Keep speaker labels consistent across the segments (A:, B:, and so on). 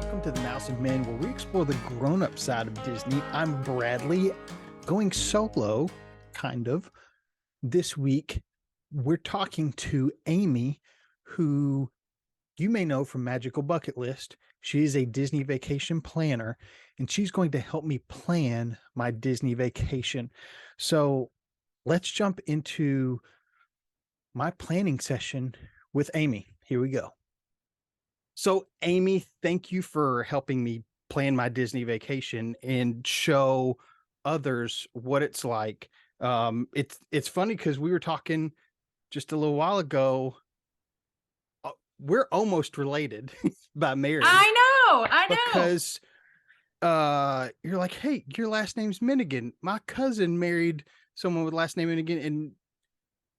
A: Welcome to the Mouse of Men, where we explore the grown-up side of Disney. I'm Bradley, going solo, kind of. This week, we're talking to Amy, who you may know from Magical Bucketlist. She is a Disney vacation planner, and she's going to help me plan my Disney vacation. So let's jump into my planning session with Amy. Here we go. So, Amy, thank you for helping me plan my Disney vacation and show others what it's like. It's funny because we were talking just a little while ago. We're almost related by marriage.
B: I know.
A: Because you're like, hey, your last name's Minigan. My cousin married someone with last name Minigan, and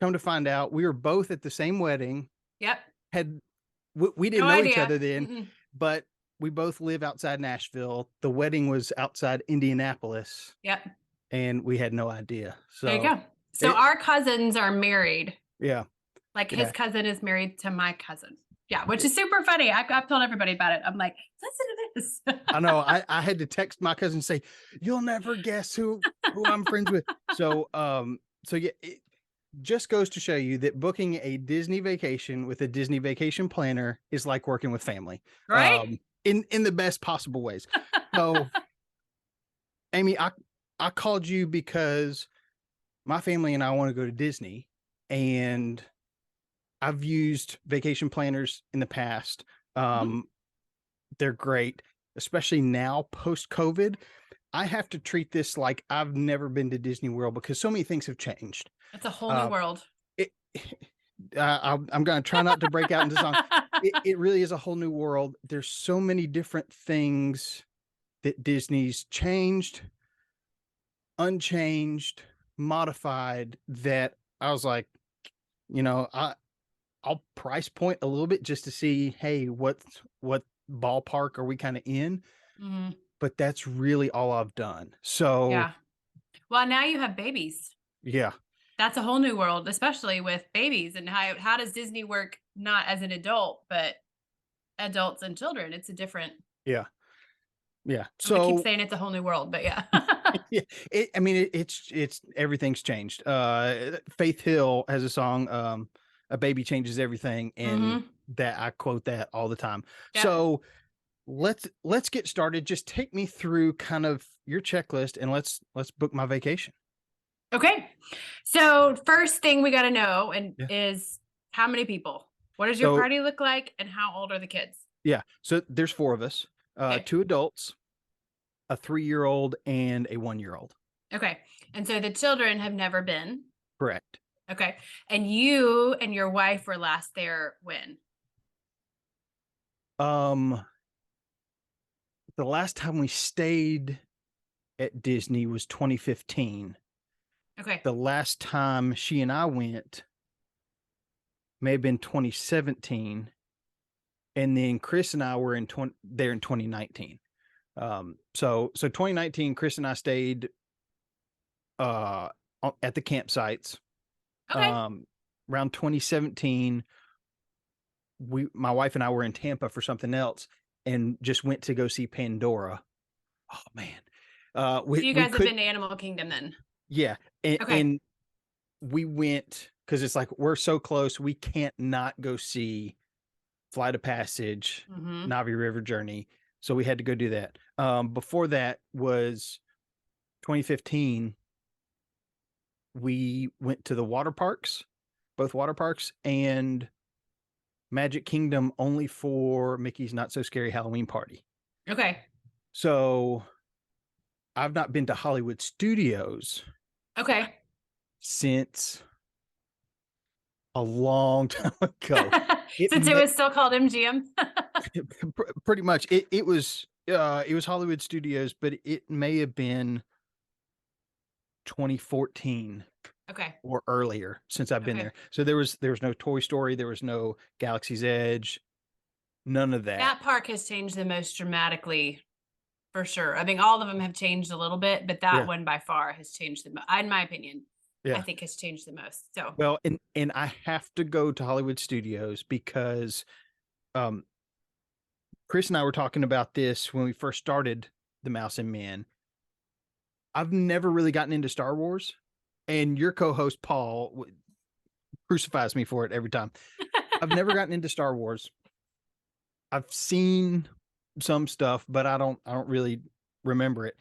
A: come to find out, we were both at the same wedding.
B: Yep.
A: We didn't know each other then,
B: Mm-mm.
A: but we both live outside Nashville. The wedding was outside Indianapolis.
B: Yep.
A: And we had no idea. So
B: there you go. So our cousins are married.
A: Yeah.
B: Like his cousin is married to my cousin. Yeah, which is super funny. I've told everybody about it. I'm like, listen to this.
A: I know. I had to text my cousin and say, you'll never guess who I'm friends with. So yeah, it just goes to show you that booking a Disney vacation with a Disney vacation planner is like working with family,
B: right?
A: In the best possible ways. So, Amy, I called you because my family and I want to go to Disney, and I've used vacation planners in the past. They're great, especially now post-COVID. I have to treat this like I've never been to Disney World because so many things have changed.
B: It's a whole new world.
A: I'm going to try not to break out into song. It really is a whole new world. There's so many different things that Disney's changed, unchanged, modified, that I was like, I'll price point a little bit just to see, hey, what ballpark are we kind of in?
B: Mm-hmm.
A: But that's really all I've done. So
B: yeah. Well, now you have babies.
A: Yeah.
B: That's a whole new world, especially with babies. And how does Disney work, not as an adult, but adults and children? It's a different.
A: Yeah.
B: So I keep saying it's a whole new world, but yeah.
A: Yeah. It's everything's changed. Faith Hill has a song, A Baby Changes Everything. And that I quote that all the time. Yep. So let's get started. Just take me through kind of your checklist, and let's book my vacation.
B: Okay. So first thing we got to know is how many people? What does your party look like, and how old are the kids?
A: Yeah. So there's 4 of us, okay. 2 adults, a 3-year-old, and a 1-year-old. Okay.
B: And so the children have never been?
A: Correct.
B: Okay. And you and your wife were last there when?
A: The last time we stayed at Disney was 2015.
B: Okay.
A: The last time she and I went may have been 2017. And then Chris and I were there in 2019. So 2019, Chris and I stayed at the campsites.
B: Okay.
A: Around 2017, my wife and I were in Tampa for something else and just went to go see Pandora. Oh man.
B: So you guys have been to Animal Kingdom then?
A: Yeah. And we went because it's like, we're so close. We can't not go see Flight of Passage, Navi River Journey. So we had to go do that. Before that was 2015. We went to the water parks, both water parks, and Magic Kingdom only for Mickey's Not So Scary Halloween Party.
B: Okay.
A: So I've not been to Hollywood Studios.
B: Okay.
A: Since a long time ago.
B: Since it was still called MGM.
A: Pretty much. It was Hollywood Studios, but it may have been 2014.
B: Okay.
A: Or earlier since I've been there. So there was no Toy Story, there was no Galaxy's Edge, none of that.
B: That park has changed the most dramatically, for sure. I think all of them have changed a little bit, but that one by far has changed the most, in my opinion. I think has changed the most. So
A: well, and I have to go to Hollywood Studios because Chris and I were talking about this when we first started the Mouse and Men. I've never really gotten into Star Wars, and your co-host Paul crucifies me for it every time. I've never gotten into Star Wars. I've seen some stuff, but I don't really remember it.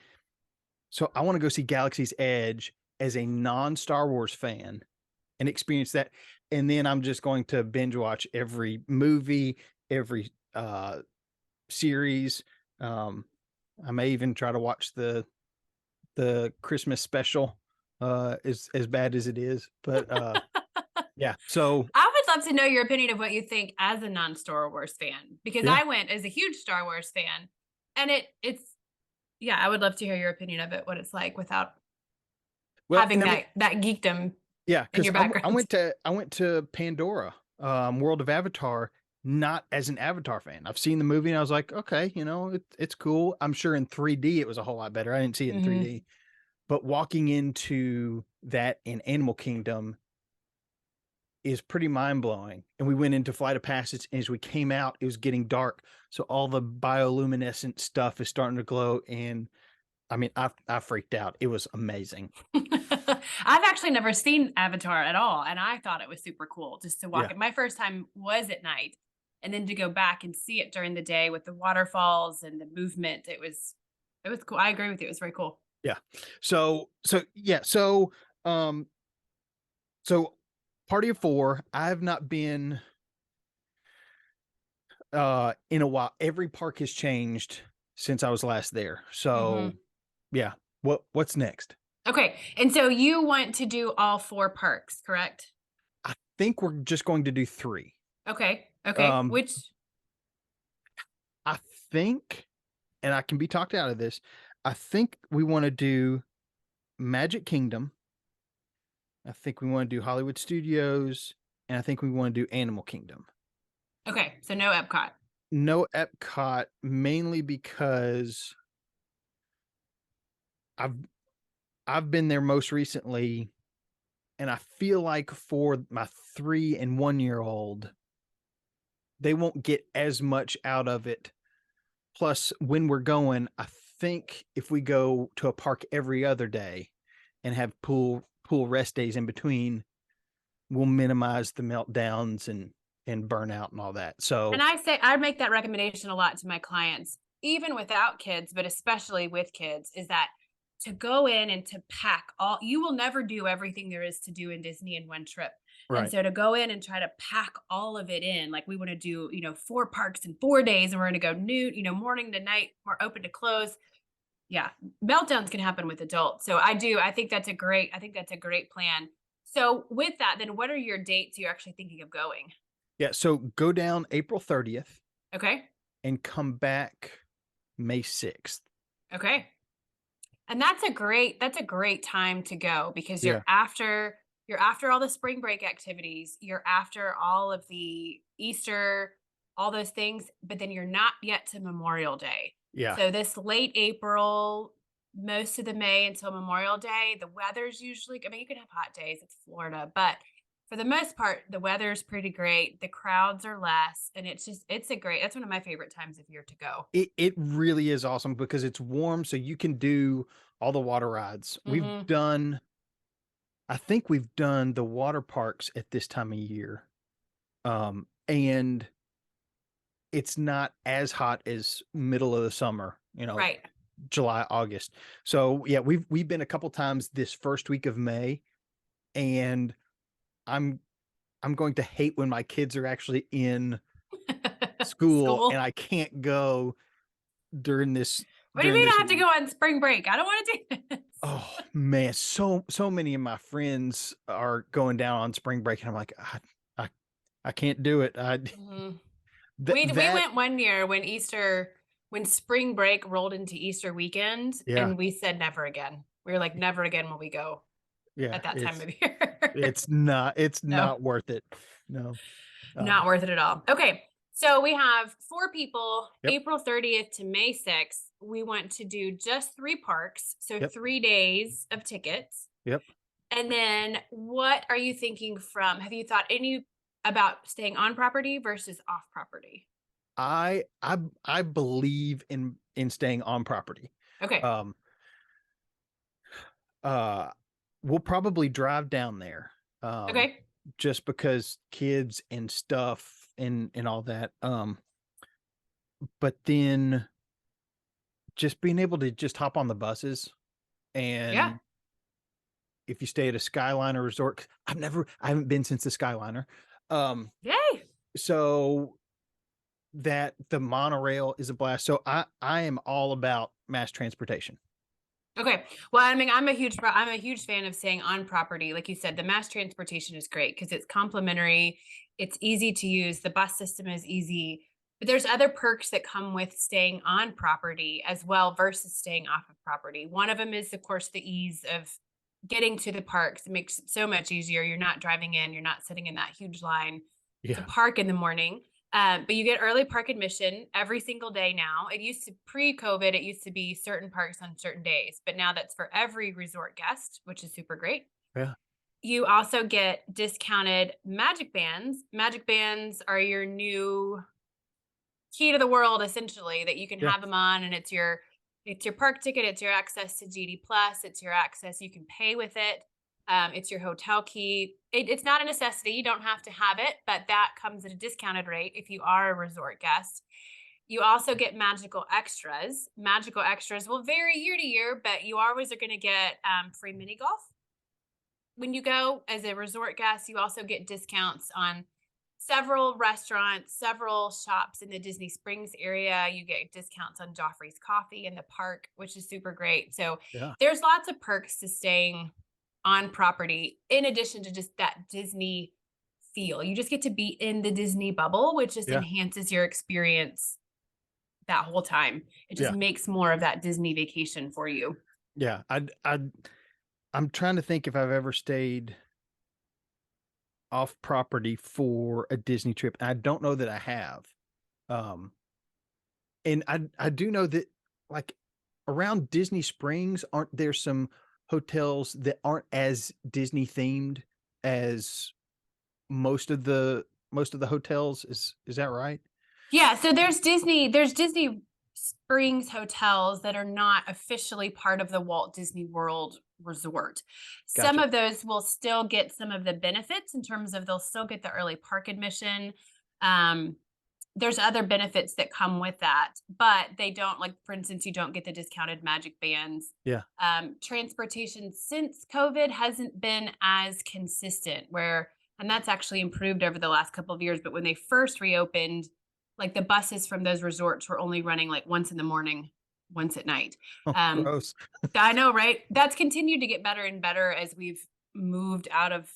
A: So I want to go see Galaxy's Edge as a non-Star Wars fan and experience that. And then I'm just going to binge watch every movie, every series. I may even try to watch the Christmas special, as bad as it is. But yeah. So
B: I would love to know your opinion of what you think as a non-Star Wars fan, because
A: yeah.
B: I went as a huge Star Wars fan, and it's yeah, I would love to hear your opinion of it, what it's like without having that geekdom.
A: Yeah,
B: in your background.
A: I went to Pandora, World of Avatar, not as an Avatar fan. I've seen the movie and I was like, okay, it's cool. I'm sure in 3D it was a whole lot better. I didn't see it in 3D, but walking into that in Animal Kingdom is pretty mind blowing. And we went into Flight of Passage, and as we came out, it was getting dark, so all the bioluminescent stuff is starting to glow, and I mean, I freaked out. It was amazing.
B: I've actually never seen Avatar at all, and I thought it was super cool just to walk it. My first time was at night, and then to go back and see it during the day with the waterfalls and the movement, it was cool. I agree with you. It was very cool.
A: Yeah. So Party of Four, I have not been in a while. Every park has changed since I was last there. So yeah. What's next?
B: Okay. And so you want to do all 4 parks, correct?
A: I think we're just going to do 3.
B: Okay. Okay. Which
A: I think, and I can be talked out of this, I think we want to do Magic Kingdom. I think we want to do Hollywood Studios, and I think we want to do Animal Kingdom.
B: Okay. So no Epcot.
A: No Epcot, mainly because I've been there most recently, and I feel like for my 3 and 1 year old, they won't get as much out of it. Plus, when we're going, I think if we go to a park every other day and have pool rest days in between, we'll minimize the meltdowns and burnout and all that. So,
B: and I make that recommendation a lot to my clients, even without kids, but especially with kids, is that to go in and to pack you will never do everything there is to do in Disney in one trip. Right. And so to go in and try to pack all of it in, like we want to do, 4 parks in 4 days, and we're going to go noon, morning to night, we're open to close. Yeah. Meltdowns can happen with adults. So I think that's a great plan. So with that, then what are your dates you're actually thinking of going?
A: Yeah. So go down April 30th.
B: Okay.
A: And come back May 6th.
B: Okay. And that's a great time to go, because you're after all the spring break activities, you're after all of the Easter, all those things, but then you're not yet to Memorial Day. Yeah. So this late April, most of the May until Memorial Day, the weather's usually, I mean, you can have hot days, it's Florida, but for the most part, the weather's pretty great. The crowds are less, and that's one of my favorite times of year to go.
A: It really is awesome because it's warm, so you can do all the water rides. I think we've done the water parks at this time of year. And it's not as hot as middle of the summer, right. July, August. So yeah, we've been a couple times this first week of May, and I'm going to hate when my kids are actually in school and I can't go during this.
B: What do you mean I have to go on spring break? I don't want to do this.
A: Oh man, so many of my friends are going down on spring break, and I'm like, I can't do it.
B: We went one year when spring break rolled into Easter weekend, and we said never again. We were like, never again will we go at that time of year.
A: It's not worth it. No.
B: Not worth it at all. Okay. So we have 4 people, April 30th to May 6th. We want to do just 3 parks. So 3 days of tickets. Yep. And then what are you thinking have you thought about staying on property versus off property?
A: I believe in staying on property.
B: Okay.
A: Um, uh, we'll probably drive down there.
B: Okay.
A: Just because kids and stuff and all that. But then just being able to just hop on the buses,
B: Yeah.
A: and if you stay at a Skyliner resort, I haven't been since the Skyliner. Um,
B: Yay.
A: so that the monorail is a blast. So I am all about mass transportation.
B: Okay. Well, I mean, I'm a huge fan of staying on property. Like you said, the mass transportation is great because it's complimentary. It's easy to use. The bus system is easy. But there's other perks that come with staying on property as well versus staying off of property. One of them is, of course, the ease of getting to the parks. It makes it so much easier. You're not driving in, you're not sitting in that huge line to
A: Yeah,
B: park in the morning. But you get early park admission every single day now. It used to pre-COVID, it used to be certain parks on certain days, but now that's for every resort guest, which is super great.
A: yeah,
B: You also get discounted magic bands. Magic bands are your new key to the world, essentially, that you can
A: yeah,
B: have them on, and it's your park ticket, it's your access to GD Plus, it's your access. You can pay with it. It's your hotel key. It's not a necessity. You don't have to have it, but that comes at a discounted rate if you are a resort guest. You also get magical extras. Magical extras will vary year to year, but you always are going to get free mini golf when you go as a resort guest. You also get discounts on several restaurants, several shops in the Disney Springs area. You get discounts on Joffrey's Coffee in the park, which is super great. So
A: yeah,
B: there's lots of perks to staying on property in addition to just that Disney feel. You just get to be in the Disney bubble, which just
A: yeah,
B: enhances your experience that whole time. It just
A: yeah,
B: makes more of that Disney vacation for you.
A: yeah. I'm trying to think if I've ever stayed off property for a Disney trip. I don't know that I have. Um, and I do know that, like, around Disney Springs, aren't there some hotels that aren't as Disney themed as most of the hotels? Is that right?
B: Yeah, so there's Disney Springs hotels that are not officially part of the Walt Disney World resort. Some
A: Gotcha.
B: of those will still get some of the benefits in terms of they'll still get the early park admission. Um, there's other benefits that come with that, but they don't, like, for instance, you don't get the discounted magic bands.
A: Yeah.
B: Transportation since COVID hasn't been as consistent and that's actually improved over the last couple of years. But when they first reopened, like, the buses from those resorts were only running like once in the morning, once at night.
A: Oh,
B: Um,
A: gross.
B: I know, right? That's continued to get better and better as we've moved out of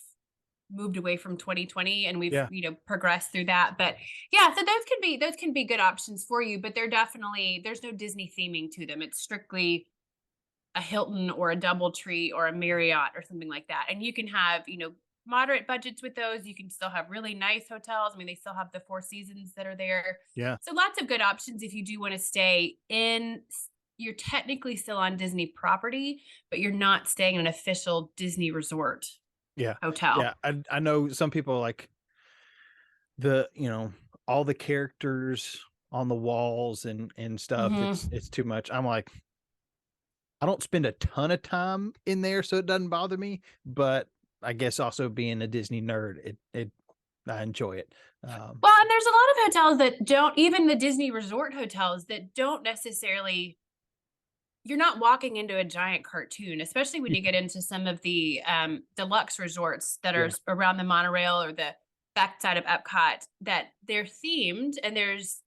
B: moved away from 2020 and we've,
A: Yeah.
B: progressed through that. But yeah, so those can be good options for you, but there's no Disney theming to them. It's strictly a Hilton or a DoubleTree or a Marriott or something like that. And you can have, moderate budgets with those. You can still have really nice hotels. I mean, they still have the Four Seasons that are there.
A: Yeah.
B: So lots of good options if you do want to stay in. You're technically still on Disney property, but you're not staying in an official Disney resort
A: Yeah.
B: hotel.
A: Yeah. I know some people like all the characters on the walls and stuff.
B: Hmm.
A: It's too much. I'm like, I don't spend a ton of time in there, so it doesn't bother me. But I guess also being a Disney nerd, it I enjoy it.
B: Well, and there's a lot of hotels that don't, even the Disney resort hotels that don't necessarily, you're not walking into a giant cartoon, especially when you get into some of the deluxe resorts that are
A: Yeah,
B: around the monorail or the backside of Epcot, that they're themed and there's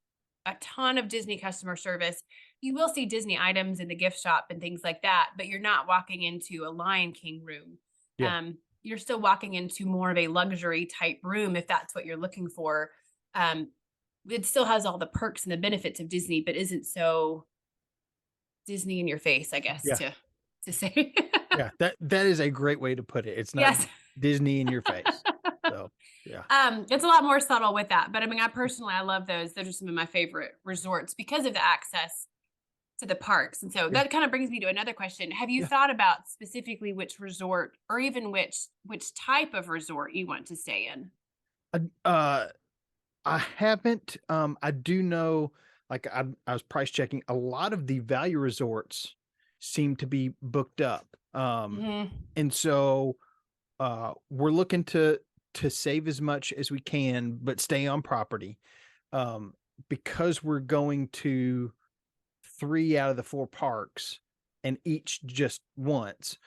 B: a ton of Disney customer service. You will see Disney items in the gift shop and things like that, but you're not walking into a Lion King room.
A: yeah,
B: You're still walking into more of a luxury type room if that's what you're looking for. Um, it still has all the perks and the benefits of Disney, but isn't so Disney in your face, I guess,
A: yeah,
B: to say.
A: yeah. That is a great way to put it. It's not
B: Yes.
A: Disney in your face. So yeah,
B: It's a lot more subtle with that. But I mean, I love those. Those are some of my favorite resorts because of the access to the parks. And so
A: yeah,
B: that kind of brings me to another question. Have you
A: yeah.
B: thought about specifically which resort or even which type of resort you want to stay in?
A: Uh, I haven't. I do know, like I was price checking. A lot of the value resorts seem to be booked up.
B: Mhm.
A: And so we're looking to save as much as we can, but stay on property. Um, because we're going to 3 out of the 4 parks and each just once.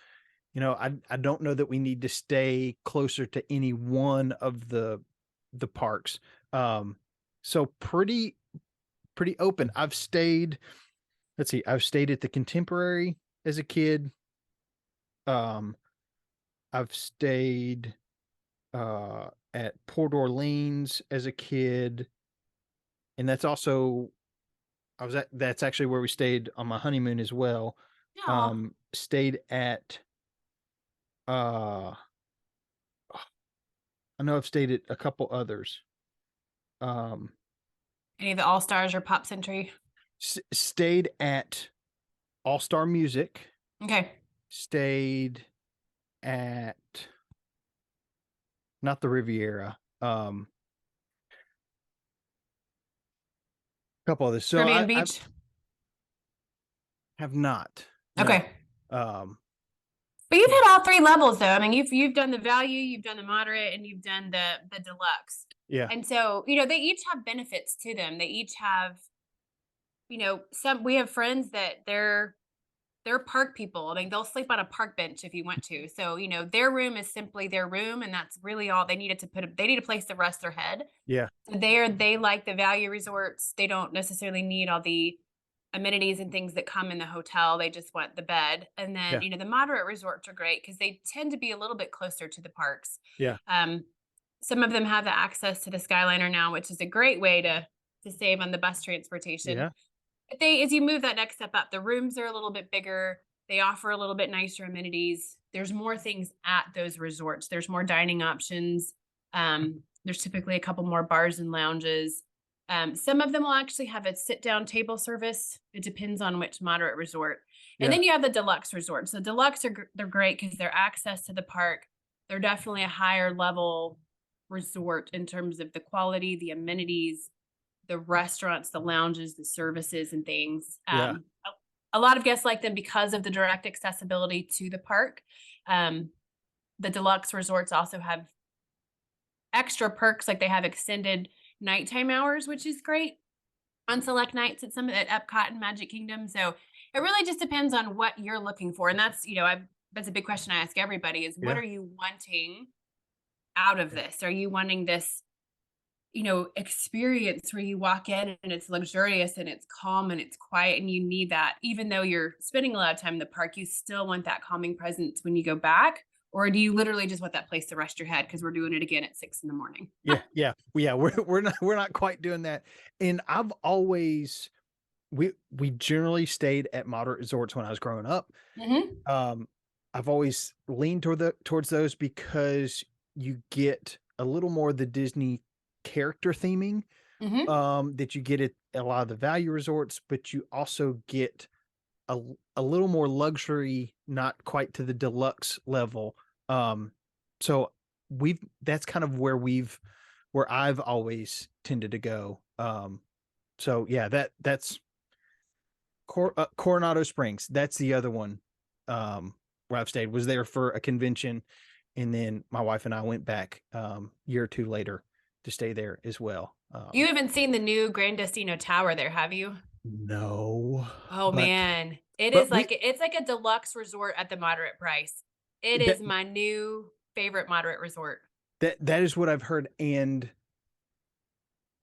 A: I don't know that we need to stay closer to any one of the parks. Um, so pretty open. Let's see, I've stayed at the Contemporary as a kid. Um, I've stayed at Port Orleans as a kid, and that's actually where we stayed on my honeymoon as well.
B: Oh,
A: Stayed at uh I know I've stayed at a couple others. Um,
B: any of the All Stars or Pop Century?
A: Stayed at All Star Music.
B: Okay.
A: Stayed at not the Riviera. A couple others. So
B: Caribbean
A: I
B: Beach.
A: have not. No.
B: Okay.
A: Um,
B: But you've
A: yeah,
B: hit all three levels though. I mean, you've done the value, you've done the moderate, and you've done the deluxe.
A: yeah,
B: And so, they each have benefits to them. They each have, some we have friends that they're park people. I mean, they'll sleep on a park bench if you want to. So, their room is simply their room, and that's really all they needed to they need a place to rest their head.
A: yeah,
B: So they like the value resorts. They don't necessarily need all the amenities and things that come in the hotel. They just want the bed. And then,
A: yeah,
B: the moderate resorts are great because they tend to be a little bit closer to the parks.
A: yeah,
B: Um, some of them have the access to the Skyliner now, which is a great way to save on the bus transportation.
A: yeah,
B: But as you move that next step up, the rooms are a little bit bigger. They offer a little bit nicer amenities. There's more things at those resorts. There's more dining options. There's typically a couple more bars and lounges. Some of them will actually have a sit down table service. It depends on which moderate resort. And
A: yeah,
B: then you have the deluxe resorts. The deluxe they're great because they're access to the park. They're definitely a higher level resort in terms of the quality, the amenities, the restaurants, the lounges, the services and things.
A: yeah,
B: A lot of guests like them because of the direct accessibility to the park. Um, the deluxe resorts also have extra perks, like they have extended nighttime hours, which is great on select nights at some at Epcot and Magic Kingdom. So it really just depends on what you're looking for, and that's a big question I ask everybody: is what
A: yeah,
B: are you wanting out of
A: yeah,
B: this? Are you wanting this experience where you walk in and it's luxurious and it's calm and it's quiet and you need that, even though you're spending a lot of time in the park, you still want that calming presence when you go back? Or do you literally just want that place to rest your head because we're doing it again at 6 in the morning?
A: yeah, yeah. Yeah, we're not quite doing that. And we generally stayed at moderate resorts when I was growing up.
B: Hmm.
A: Um, I've always leaned towards those because you get a little more of the Disney character theming
B: Hmm.
A: that you get at a lot of the value resorts, but you also get a little more luxury, not quite to the deluxe level. Um, so we've that's kind of where I've always tended to go. So yeah, that's Coronado Springs. That's the other one. Where I've stayed was there for a convention, and then my wife and I went back year or two later to stay there as well.
B: You haven't seen the new Grand Destino Tower there, have you?
A: No,
B: Oh
A: but
B: man, it is
A: but we
B: like it's like a deluxe resort at the moderate price. It
A: that
B: is my new favorite moderate resort.
A: that is what I've heard, and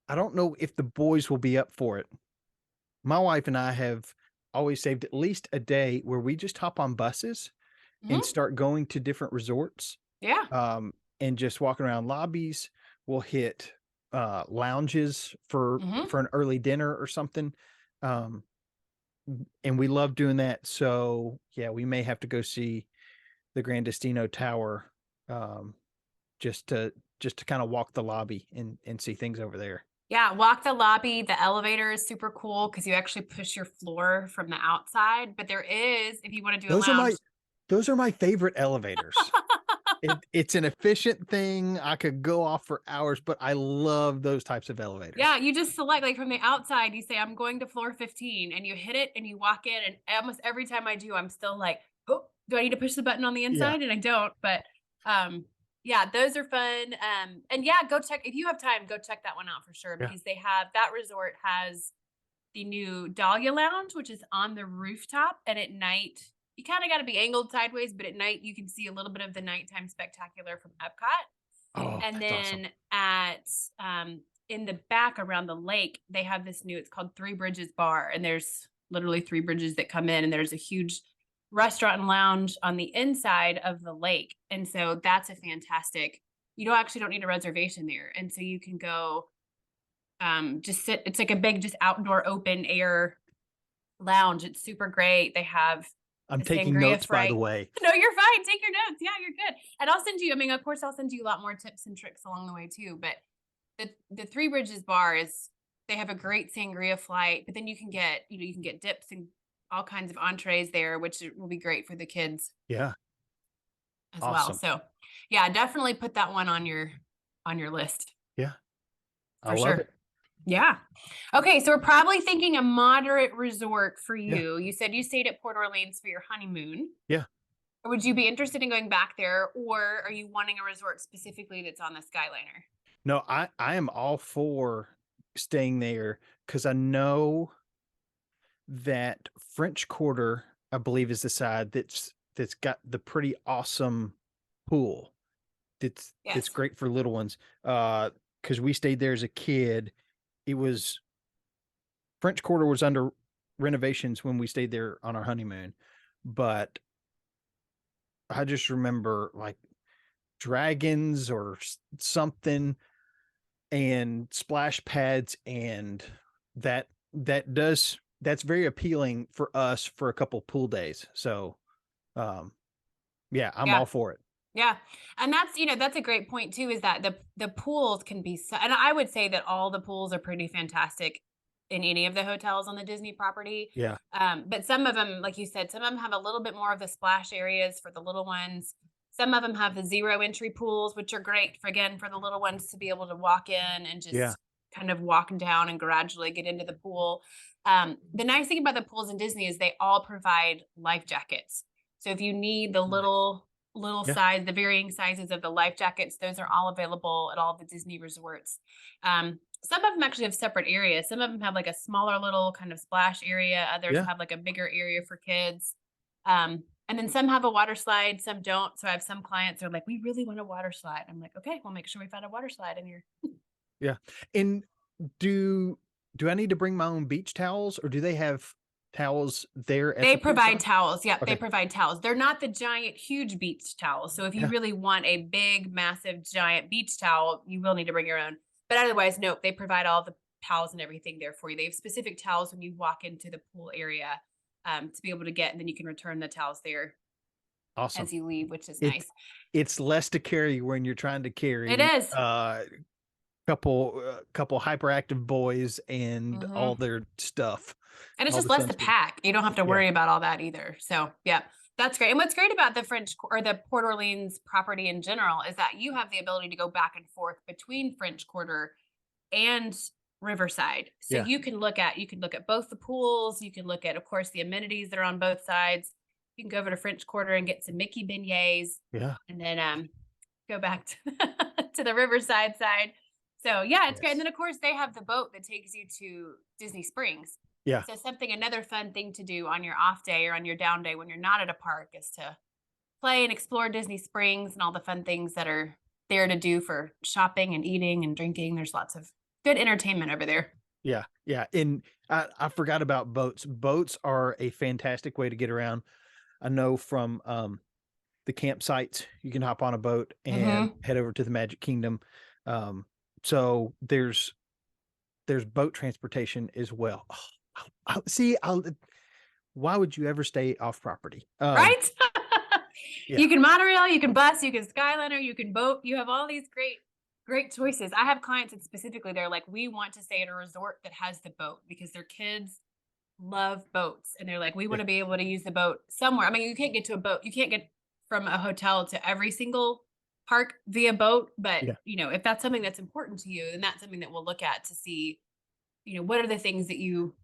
A: I don't know if the boys will be up for it. My wife and I have always saved at least a day where we just hop on buses and
B: Hmm.
A: start going to different resorts,
B: Yeah.
A: and just walking around lobbies. We'll hit lounges for
B: Hmm.
A: an early dinner or something. Um, and we love doing that. So yeah, we may have to go see the Grand Destino Tower, um, just to kind of walk the lobby and see things over there.
B: Yeah, walk the lobby. The elevator is super cool because you actually push your floor from the outside. But there is, if you want to do a
A: Those are my
B: lounge,
A: those are my favorite elevators. It's an efficient thing. I could go off for hours, but I love those types of elevators.
B: Yeah, you just select like from the outside, you say, I'm going to floor 15 and you hit it and you walk in. And almost every time I do, I'm still like, oh, do I need to push the button on the
A: Yeah.
B: inside? And I don't. But yeah, those are fun. And yeah, go check if you have time, go check that one out for sure, because they have that resort has the new Dahlia Lounge, which is on the rooftop. And at night, you kind of got to be angled sideways, but at night you can see a little bit of the nighttime spectacular from Epcot.
A: Oh,
B: And
A: that's awesome.
B: then at in the back around the lake, they have this new, it's called Three Bridges Bar. And there's literally three bridges that come in, and there's a huge restaurant and lounge on the inside of the lake. And so that's a fantastic, you don't need a reservation there. And so you can go just sit, it's like a big, just outdoor open air lounge. It's super great. They have
A: I'm taking notes, by the way.
B: No, you're fine. Take your notes. Yeah, you're good. And I'll send you, I mean, of course, I'll send you a lot more tips and tricks along the way too. But the Three Bridges Bar is, they have a great sangria flight, but then you can get, you can get dips and all kinds of entrees there, which will be great for the kids.
A: Yeah.
B: As well. So yeah, definitely put that one on your list.
A: Yeah.
B: I love it. Yeah. Okay. So we're probably thinking a moderate resort for you. Yeah. You said you stayed at Port Orleans for your honeymoon.
A: Yeah.
B: Would you be interested in going back there, or are you wanting a resort specifically that's on the Skyliner?
A: No, I am all for staying there because I know that French Quarter, I believe, is the side that's got the pretty awesome pool. It's great for little ones. Because we stayed there as a kid. It was French Quarter was under renovations when we stayed there on our honeymoon, but I just remember like dragons or something and splash pads, and that's very appealing for us for a couple pool days. So yeah, I'm all for it.
B: Yeah. And that's, that's a great point too, is that the pools can be, and I would say that all the pools are pretty fantastic in any of the hotels on the Disney property.
A: Yeah.
B: But some of them, like you said, some of them have a little bit more of the splash areas for the little ones. Some of them have the zero entry pools, which are great for the little ones to be able to walk in and just kind of walk down and gradually get into the pool. The nice thing about the pools in Disney is they all provide life jackets. So if you need the little size, the varying sizes of the life jackets, those are all available at all the Disney resorts. Some of them actually have separate areas. Some of them have like a smaller little kind of splash area. Others have like a bigger area for kids. And then some have a water slide, some don't. So I have some clients who are like, we really want a water slide. I'm like, okay, we'll make sure we find a water slide in here.
A: Yeah. And do I need to bring my own beach towels, or do they have towels there?
B: They provide towels. Yep. Okay. They provide towels. They're not the giant, huge beach towels. So if you really want a big, massive, giant beach towel, you will need to bring your own. But otherwise, nope, they provide all the towels and everything there for you. They have specific towels when you walk into the pool area to be able to get, and then you can return the towels there as you leave, which is nice.
A: It's less to carry when you're trying to carry.
B: It is.
A: Couple hyperactive boys and all their stuff.
B: And it's just less to pack. You don't have to worry about all that either. So yeah, that's great. And what's great about the the Port Orleans property in general is that you have the ability to go back and forth between French Quarter and Riverside. So you can look at both the pools. You can look at, of course, the amenities that are on both sides. You can go over to French Quarter and get some Mickey beignets. Yeah. And then go back to the Riverside side. So yeah, it's great. And then of course they have the boat that takes you to Disney Springs. Yeah. So another fun thing to do on your off day or on your down day when you're not at a park is to play and explore Disney Springs and all the fun things that are there to do for shopping and eating and drinking. There's lots of good entertainment over there.
A: Yeah. Yeah. And I forgot about boats. Boats are a fantastic way to get around. I know from the campsites, you can hop on a boat and head over to the Magic Kingdom. So there's boat transportation as well. Why would you ever stay off property?
B: Right? You can monorail, you can bus, you can Skyliner, you can boat. You have all these great choices. I have clients that specifically, they're like, we want to stay at a resort that has the boat because their kids love boats. And they're like, we want to be able to use the boat somewhere. I mean, you can't get to a boat. You can't get from a hotel to every single park via boat, but
A: Yeah.
B: if that's something that's important to you, then that's something that we'll look at to see, what are the things that you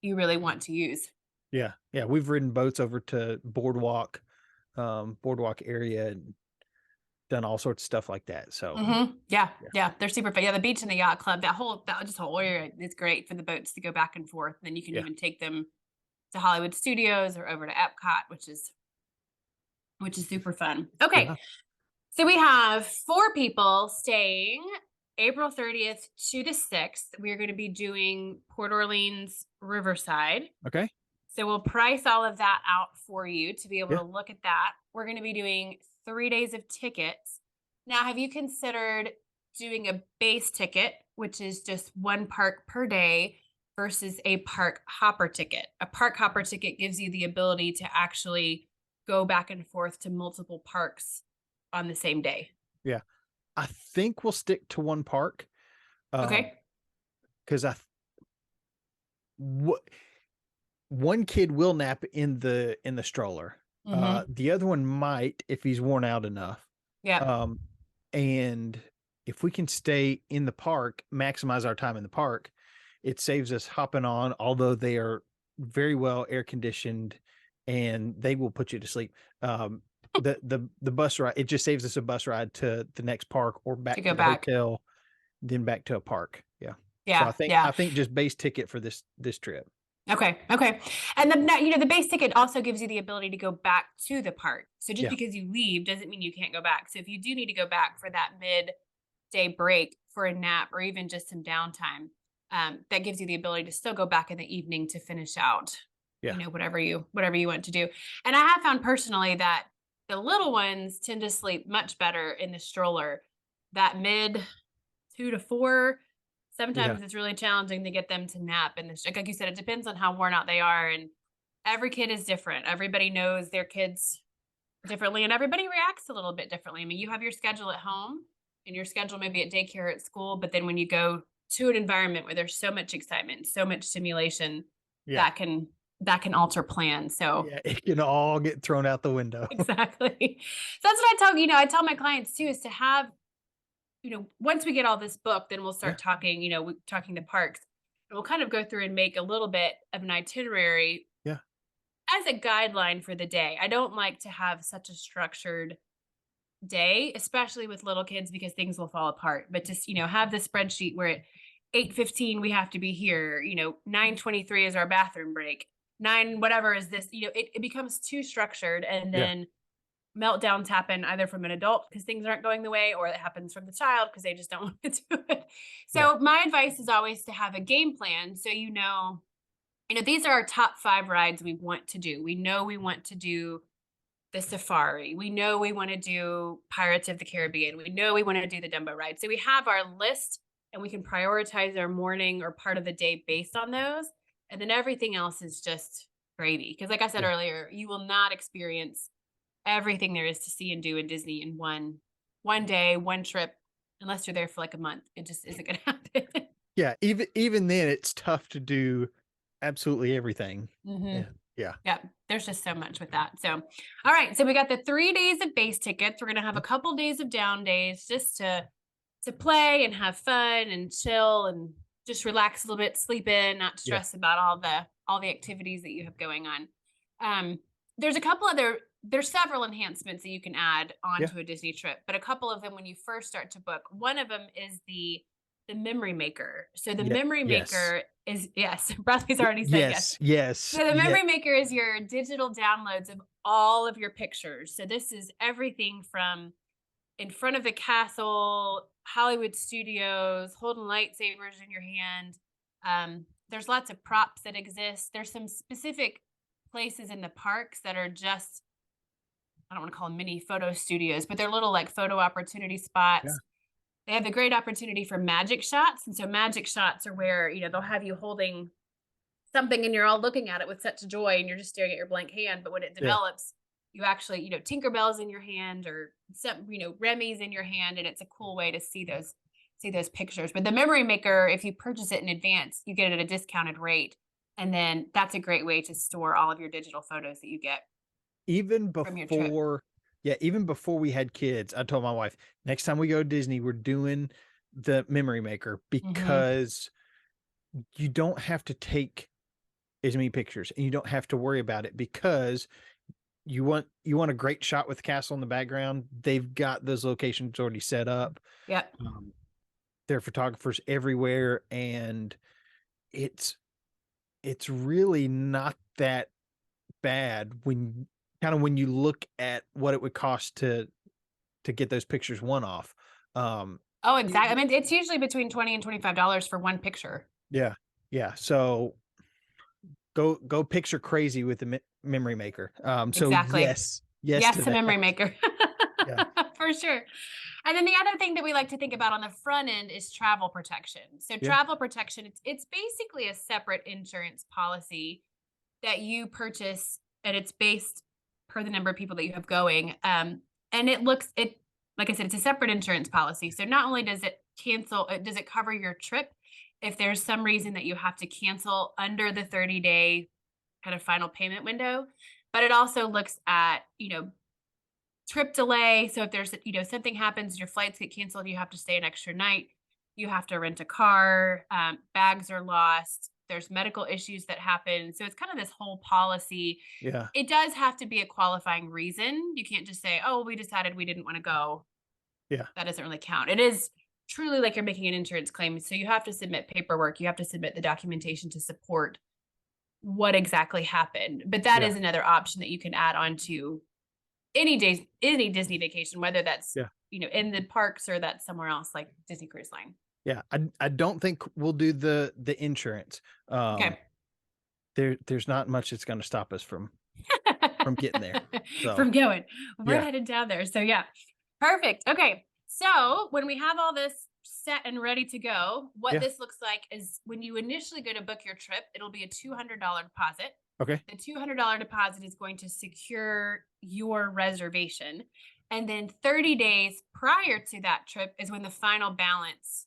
B: really want to use.
A: Yeah. Yeah. We've ridden boats over to boardwalk area and done all sorts of stuff like that. So
B: Yeah,
A: yeah.
B: yeah, they're super fun. Yeah, the beach and the yacht club, that whole area is great for the boats to go back and forth. Then you can
A: Yeah.
B: even take them to Hollywood Studios or over to Epcot, which is super fun. Okay,
A: Yeah.
B: so we have 4 people staying April 30th to the 6th. We are going to be doing Port Orleans Riverside.
A: Okay.
B: So we'll price all of that out for you to be able
A: Yeah.
B: to look at that. We're going to be doing 3 days of tickets. Now, have you considered doing a base ticket, which is just one park per day, versus a park hopper ticket? A park hopper ticket gives you the ability to actually go back and forth to multiple parks on the same day.
A: Yeah. I think we'll stick to one park.
B: Okay.
A: Because what one kid will nap in the stroller.
B: Mm-hmm.
A: The other one might if he's worn out enough.
B: Yep.
A: Um, and if we can stay in the park, maximize our time in the park, it saves us hopping on, although they are very well air conditioned and they will put you to sleep. The bus ride, it just saves us a bus ride to the next park or
B: To
A: back
B: go
A: to the
B: back.
A: hotel, then back to a park. Yeah. So
B: Yeah. Yeah.
A: I think just base ticket for this trip.
B: Okay. Okay. And the base ticket also gives you the ability to go back to the park. So just
A: Yeah.
B: because you leave doesn't mean you can't go back. So if you do need to go back for that midday break for a nap or even just some downtime, that gives you the ability to still go back in the evening to finish out,
A: Yeah.
B: whatever you want to do. And I have found personally that the little ones tend to sleep much better in the stroller. That mid 2 to 4.
A: Yeah.
B: Sometimes it's really challenging to get them to nap, and like you said, it depends on how worn out they are, and every kid is different. Everybody knows their kids differently, and everybody reacts a little bit differently. I mean, you have your schedule at home and your schedule maybe at daycare or at school, but then when you go to an environment where there's so much excitement, so much stimulation,
A: Yeah.
B: that can alter plans. So
A: Yeah. It can all get thrown out the window.
B: exactly. So that's what I tell my clients too, is to have, once we get all this booked, then we'll
A: Yeah.
B: start talking, talking the parks. And we'll kind of go through and make a little bit of an itinerary
A: Yeah.
B: as a guideline for the day. I don't like to have such a structured day, especially with little kids, because things will fall apart. But just, have the spreadsheet where at 8:15 we have to be here, 9:23 is our bathroom break. 9 whatever is this, it becomes too structured, and
A: Yeah.
B: then meltdowns happen either from an adult because things aren't going the way, or it happens from the child because they just don't want to do it.
A: Yeah.
B: So my advice is always to have a game plan. So, these are our top 5 rides we want to do. We know we want to do the safari. We know we want to do Pirates of the Caribbean. We know we want to do the Dumbo ride. So we have our list and we can prioritize our morning or part of the day based on those. And then everything else is just gravy. Because like I said
A: Yeah.
B: earlier, you will not experience everything there is to see and do in Disney in one day, one trip, unless you're there for like a month. It just isn't going to happen.
A: Yeah. Even then it's tough to do absolutely everything.
B: hmm
A: Yeah. Yeah.
B: Yeah, there's just so much with that. So, all right. So we got the 3 days of base tickets. We're gonna have a couple days of down days just to play and have fun and chill and just relax a little bit, sleep in, not
A: Yeah.
B: stress about all the activities that you have going on. Um, there's several enhancements that you can add
A: Yeah.
B: onto a Disney trip, but a couple of them when you first start to book. One of them is the memory maker. So the
A: Yeah.
B: memory
A: Yes.
B: maker is, yes, Bradley's already said yes.
A: Yes. Yes.
B: So the
A: Yeah.
B: memory maker is your digital downloads of all of your pictures. So this is everything from in front of the castle, Hollywood Studios, holding lightsabers in your hand. There's lots of props that exist. There's some specific places in the parks that are just, I don't want to call them mini photo studios, but they're little like photo opportunity
A: Yeah.
B: spots. They have the great opportunity for magic shots. And so magic shots are where, they'll have you holding something and you're all looking at it with such joy and you're just staring at your blank hand. But when it
A: Yeah.
B: develops, you actually, Tinkerbell's in your hand or some, Remy's in your hand. And it's a cool way to see those pictures. But the memory maker, if you purchase it in advance, you get it at a discounted rate. And then that's a great way to store all of your digital photos that you get
A: Even
B: from your trip.
A: before Yeah, even before we had kids, I told my wife, next time we go to Disney, we're doing the memory maker
B: Mhm.
A: because you don't have to take as many pictures and you don't have to worry about it because you want a great shot with the castle in the background. They've got those locations already set up.
B: Yep.
A: Um, there are photographers everywhere, and it's it's really not that bad when you look at what it would cost to get those pictures one off. Um,
B: Oh,
A: y-
B: exactly. I mean, it's usually between 20 and $25 for one picture.
A: yeah, yeah. So go picture crazy with the memory maker. So
B: Exactly.
A: yes
B: Yes
A: to
B: to
A: that.
B: memory maker.
A: Yeah,
B: For sure. And then the other thing that we like to think about on the front end is travel protection. So
A: yeah,
B: travel protection, it's basically a separate insurance policy that you purchase, and it's based per the number of people that you have going. And it like I said, it's a separate insurance policy. So not only does it cover your trip if there's some reason that you have to cancel under the 30-day kind of final payment window, but it also looks at, trip delay. So if there's, something happens, your flights get canceled, you have to stay an extra night, you have to rent a car, bags are lost, there's medical issues that happen. So it's kind of this whole policy.
A: yeah,
B: It does have to be a qualifying reason. You can't just say, oh, we decided we didn't want to go.
A: yeah,
B: That doesn't really count. It is truly like you're making an insurance claim. So you have to submit paperwork, you have to submit the documentation to support what exactly happened. But that
A: yeah,
B: is another option that you can add on to any Disney vacation, whether that's,
A: yeah.
B: in the parks or that's somewhere else like Disney Cruise Line.
A: Yeah, I don't think we'll do the insurance.
B: Okay.
A: There's not much that's going to stop us from getting there. So
B: From going. We're
A: yeah,
B: headed down there. So yeah. Perfect. Okay. So when we have all this set and ready to go, what
A: yeah,
B: this looks like is when you initially go to book your trip, it'll be a $200 deposit.
A: okay,
B: The $200 deposit is going to secure your reservation. And then 30 days prior to that trip is when the final balance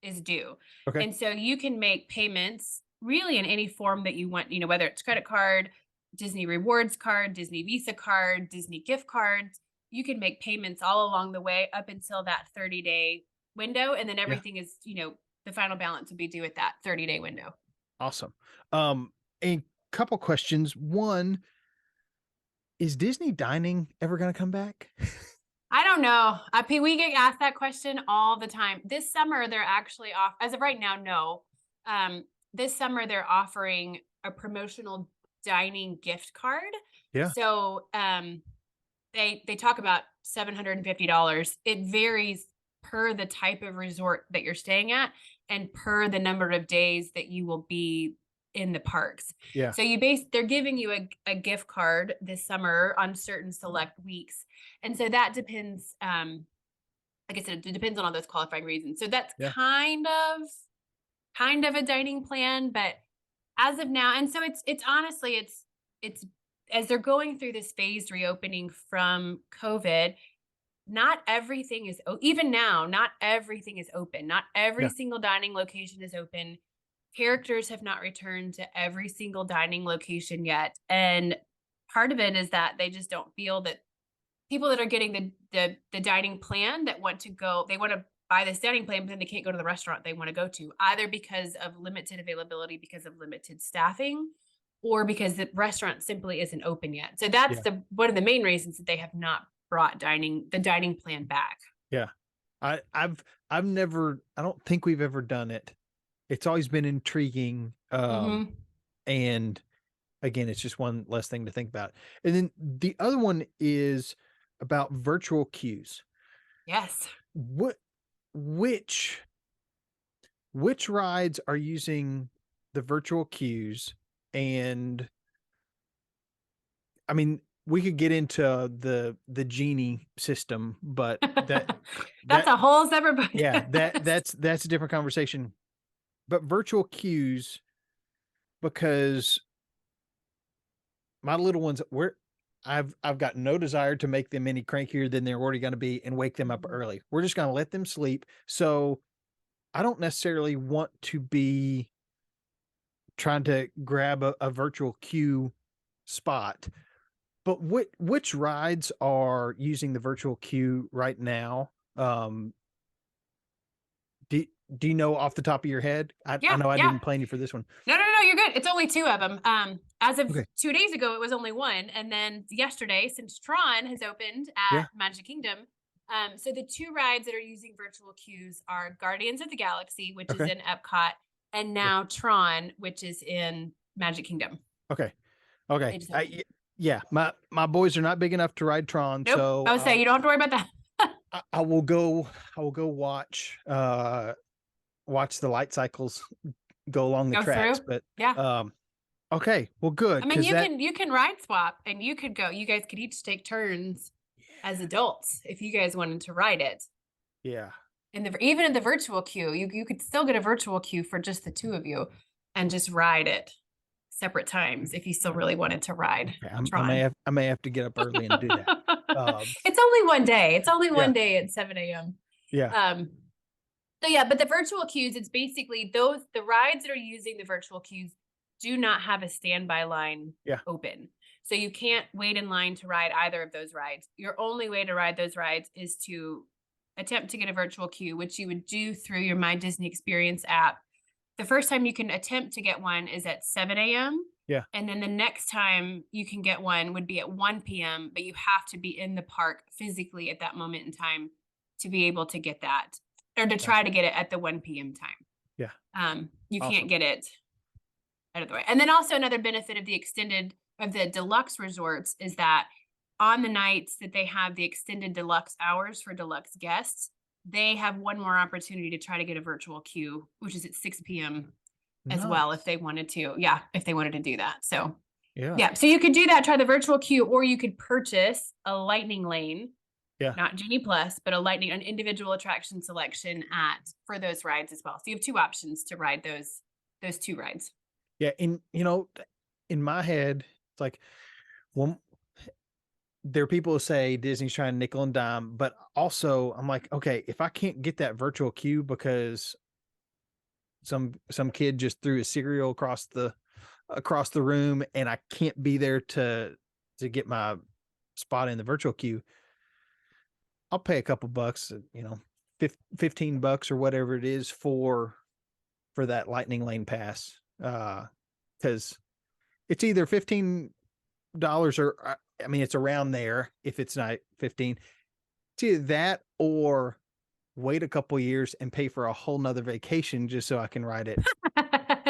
B: is due.
A: okay,
B: And so you can make payments really in any form that you want, whether it's credit card, Disney rewards card, Disney Visa card, Disney gift cards. You can make payments all along the way up until that 30-day window. And then
A: yeah,
B: everything is, the final balance would be due at that 30-day window.
A: awesome. A couple questions. One, is Disney dining ever going to come back?
B: I don't know. We get asked that question all the time. This summer, they're actually off. As of right now, no. This summer, they're offering a promotional dining gift card.
A: Yeah,
B: So they talk about $750. It varies per the type of resort that you're staying at and per the number of days that you will be in the parks.
A: yeah,
B: So they're giving you a gift card this summer on certain select weeks. And so that depends, like I said, it depends on all those qualifying reasons. So that's
A: yeah,
B: kind of a dining plan, but as of now, and so it's honestly, it's as they're going through this phased reopening from COVID, not everything is even now, not everything is open. Not every
A: yeah,
B: single dining location is open. Characters have not returned to every single dining location yet. And part of it is that they just don't feel that people that are getting the dining plan that want to go, they want to buy this dining plan, but then they can't go to the restaurant they want to go to, either because of limited availability, because of limited staffing, or because the restaurant simply isn't open yet. So that's
A: yeah,
B: the one of the main reasons that they have not brought the dining plan back.
A: yeah. I've never. I don't think we've ever done it. It's always been intriguing.
B: Mm-hmm.
A: And again, it's just one less thing to think about. And then the other one is about virtual queues.
B: Yes.
A: What which which rides are using the virtual queues? And I mean, we could get into the genie system, but
B: That's
A: that
B: a whole separate
A: yeah,
B: podcast.
A: that's a different conversation. But virtual queues, because my little ones, I've got no desire to make them any crankier than they're already going to be and wake them up
B: Mhm.
A: early. We're just going to let them sleep. So I don't necessarily want to be trying to grab a virtual queue spot. But which rides are using the virtual queue right now? Do, do you know off the top of your head? I
B: Yeah,
A: know I
B: yeah.
A: didn't plan you for this one.
B: No, you're good. It's only two of them. As of
A: Okay.
B: 2 days ago, it was only one. And then yesterday, since Tron has opened at
A: Yeah.
B: Magic Kingdom, so the two rides that are using virtual queues are Guardians of the Galaxy, which is
A: Okay.
B: in Epcot, and
A: Yeah.
B: now Tron, which is in Magic Kingdom.
A: Okay. Okay.
B: They just opened.
A: Yeah. My boys are not big enough to ride Tron,
B: Nope.
A: so
B: I would say you don't have to worry about that.
A: I will go. I will go watch the light cycles go along the
B: Go
A: tracks.
B: through.
A: But
B: Yeah.
A: okay. Well, good
B: I mean,
A: because that.
B: you can ride swap and you could go. You guys could each take turns as adults if you guys wanted to ride it.
A: Yeah.
B: Even in the virtual queue, you could still get a virtual queue for just the two of you and just ride it separate times if you still really wanted to ride
A: Okay,
B: Tron.
A: I may have to get up early and do that.
B: It's only one day. It's only
A: Yeah.
B: one day at 7 a.m.
A: Yeah.
B: So yeah, but the virtual queues, it's basically the rides that are using the virtual queues do not have a standby line
A: Yeah.
B: open. So you can't wait in line to ride either of those rides. Your only way to ride those rides is to attempt to get a virtual queue, which you would do through your My Disney Experience app. The first time you can attempt to get one is at 7 a.m.
A: Yeah.
B: And then the next time you can get one would be at 1 p.m., but you have to be in the park physically at that moment in time to be able to get that or to try to get it at the 1 p.m. time.
A: Yeah.
B: You
A: Awesome.
B: can't get it out of the way. And then also another benefit of the deluxe resorts is that on the nights that they have the extended deluxe hours for deluxe guests, they have one more opportunity to try to get a virtual queue, which is at 6 p.m. as well, if
A: Nice.
B: they wanted to. Yeah, if they wanted to do that. So
A: Yeah.
B: yeah, so you could do that, try the virtual queue, or you could purchase a lightning lane,
A: Yeah.
B: not Genie Plus, but an individual attraction selection for those rides as well. So you have two options to ride those two rides.
A: Yeah. And in my head, it's like, well, there are people who say Disney's trying to nickel and dime, but also I'm like, okay, if I can't get that virtual queue because some kid just threw a cereal across the room and I can't be there to get my spot in the virtual queue, I'll pay a couple bucks, $15 or whatever it is for that lightning lane pass. Cause it's either $15 or I mean, it's around there. If it's not 15, it's either that or wait a couple years and pay for a whole nother vacation just so I can ride it.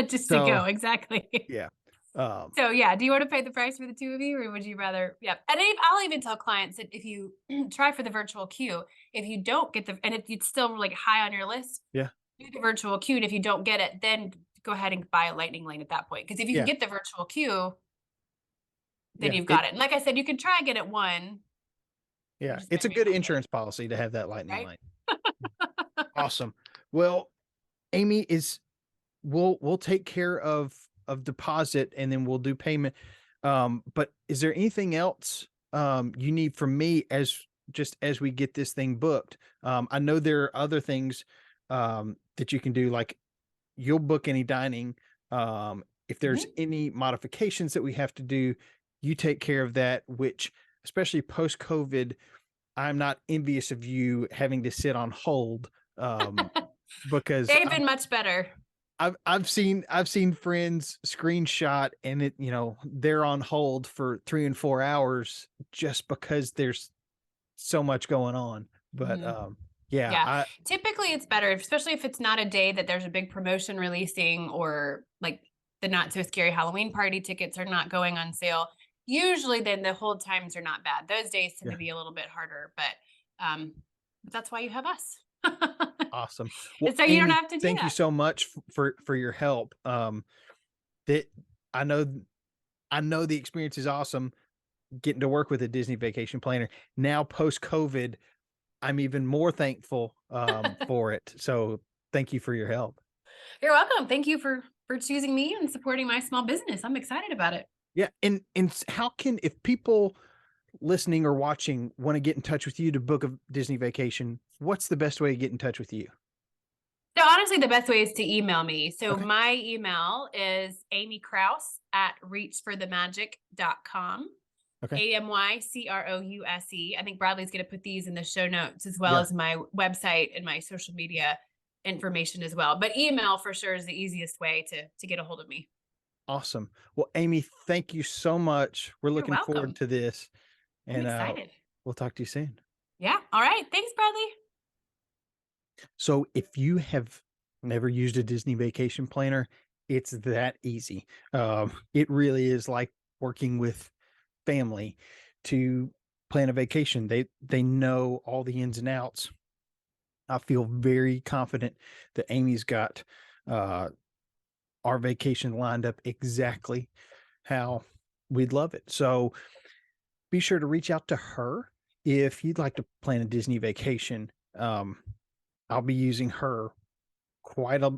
B: Just to
A: So
B: go, exactly.
A: yeah.
B: So yeah, do you want to pay the price for the two of you, or would you rather? Yeah, and I'll even tell clients that if you try for the virtual queue, if you don't get it's still like high on your list,
A: Yeah.
B: do the virtual queue. And if you don't get it, then go ahead and buy a lightning lane at that point. Because if you can get the virtual queue, then
A: Yeah.
B: you've got it. And like I said, you can try and get it one.
A: Yeah. It's a good insurance policy to have that lightning lane. Awesome. Well, Amy we'll take care of deposit and then we'll do payment. But is there anything else you need from me as we get this thing booked? I know there are other things that you can do, like you'll book any dining. If there's any modifications that we have to do, you take care of that, which especially post COVID, I'm not envious of you having to sit on hold. Because
B: they've been much better.
A: I've seen friends screenshot and they're on hold for 3 and 4 hours just because there's so much going on. But
B: yeah, typically it's better, especially if it's not a day that there's a big promotion releasing or like the Not So Scary Halloween party tickets are not going on sale. Usually then the hold times are not bad. Those days tend to be a little bit harder, but that's why you have us.
A: Awesome. Well,
B: so you
A: Amy,
B: don't have to do
A: thank you
B: that.
A: so much for your help. That I know the experience is awesome getting to work with a Disney vacation planner. Now post COVID, I'm even more thankful for it. So thank you for your help.
B: You're welcome. Thank you for choosing me and supporting my small business. I'm excited about it.
A: Yeah. And how if people listening or watching want to get in touch with you to book a Disney vacation, what's the best way to get in touch with you?
B: So honestly, the best way is to email me. So my email is amycrouse@reachforthemagic.com.
A: Okay.
B: amycrouse. I think Bradley's going to put these in the show notes as well
A: Yeah.
B: as my website and my social media information as well. But email for sure is the easiest way to get a hold of me.
A: Awesome. Well, Amy, thank you so much. We're
B: You're
A: looking forward
B: welcome.
A: to this,
B: I'm
A: and
B: excited.
A: we'll talk to you soon.
B: Yeah. All right. Thanks, Bradley.
A: So if you have never used a Disney vacation planner, it's that easy. It really is like working with family to plan a vacation. They know all the ins and outs. I feel very confident that Amy's got our vacation lined up exactly how we'd love it. So be sure to reach out to her if you'd like to plan a Disney vacation. I'll be using her quite a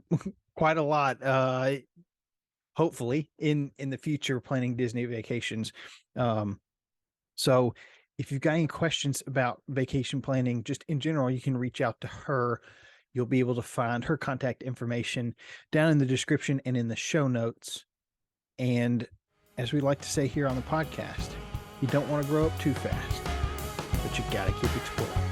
A: quite a lot, hopefully in the future, planning Disney vacations. So if you've got any questions about vacation planning just in general, you can reach out to her. You'll be able to find her contact information down in the description and in the show notes. And as we like to say here on the podcast, you don't want to grow up too fast, but you got to keep exploring.